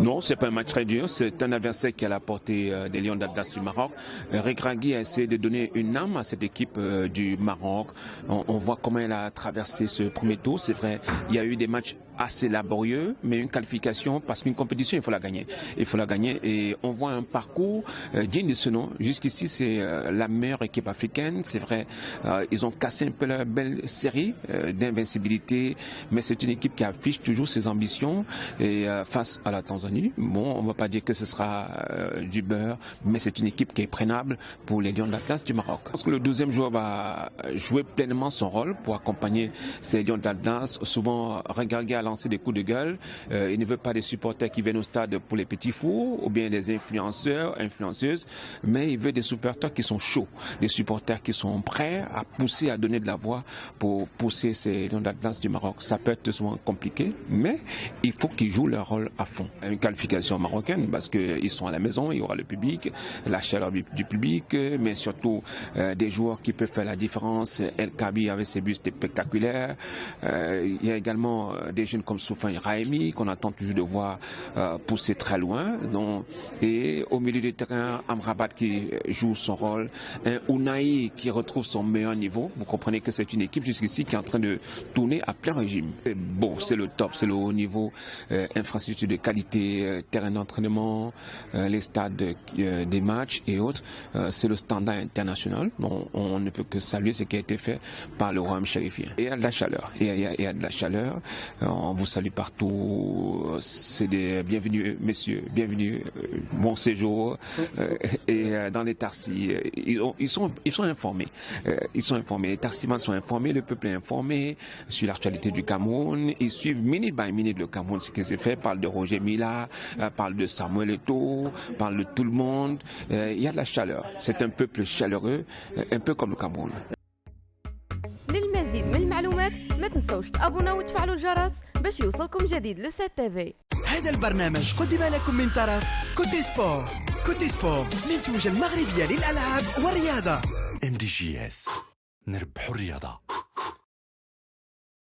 Non, c'est pas un match très dur. C'est un adversaire qui a la portée des Lions d'Atlas du Maroc. Regragui a essayé de donner une âme à cette équipe du Maroc. On voit comment elle a traversé ce premier tour. C'est vrai, il y a eu des matchs assez laborieux, mais une qualification, parce qu'une compétition, il faut la gagner. Il faut la gagner et on voit un parcours digne de ce nom. Jusqu'ici, c'est la meilleure équipe africaine. C'est vrai, ils ont cassé un peu la belle série d'invincibilité, mais c'est une équipe qui affiche toujours ses ambitions et face à la Tanzanie. Bon, on ne va pas dire que ce sera du beurre, mais c'est une équipe qui est prenable pour les Lions d'Atlas du Maroc. Je pense que le 12e joueur va jouer pleinement son rôle pour accompagner ces Lions d'Atlas. Souvent, Regragui a lancé des coups de gueule. Il ne veut pas des supporters qui viennent au stade pour les petits fours ou bien des influenceurs, influenceuses, mais il veut des supporters qui sont chauds, des supporters qui sont prêts à pousser, à donner de la voix pour pousser ces Lions d'Atlas du Maroc. Ça peut être souvent compliqué, mais il faut qu'ils jouent leur rôle à fond. Une qualification marocaine parce qu'ils sont à la maison, il y aura le public, la chaleur du public, mais surtout des joueurs qui peuvent faire la différence. El Kabi avec ses buts spectaculaires. Il y a également des jeunes comme Soufiane Raimi qu'on attend toujours de voir pousser très loin. Donc, et au milieu du terrain, Amrabat qui joue son rôle, un Unai qui retrouve son meilleur niveau. Vous comprenez que c'est une équipe jusqu'ici qui est en train de tourner à plein régime. Bon, c'est le top, c'est le haut niveau, infrastructure de qualité, terrain d'entraînement, les stades des matchs et autres. C'est le standard international. Donc, on ne peut que saluer ce qui a été fait par le royaume chérifien. Et il y a de la chaleur. Il y a de la chaleur. On vous salue partout. C'est des bienvenus, messieurs. Bienvenue. Bon séjour. Et dans les Tarsis, ils sont informés. Ils sont informés. Les Tarsimans sont informés. Le peuple est informé sur l'actualité du Cameroun. Ils suivent minute by minute le Cameroun, ce qui s'est fait. Parle de Roger Mila, parle de Samuel Eto'o, parle de tout le monde. Il y a de la chaleur. C'est un peuple chaleureux, un peu comme le Cameroun. للمزيد من المعلومات ما تنسوش تابونا وتفعلوا الجرس باش يوصلكم جديد لو 7 تي. هذا البرنامج قدم لكم من طرف كوتي سبور. كوتي سبور منتوجة المغربية للألعاب والرياضة. MDGS نربحوا الرياضة.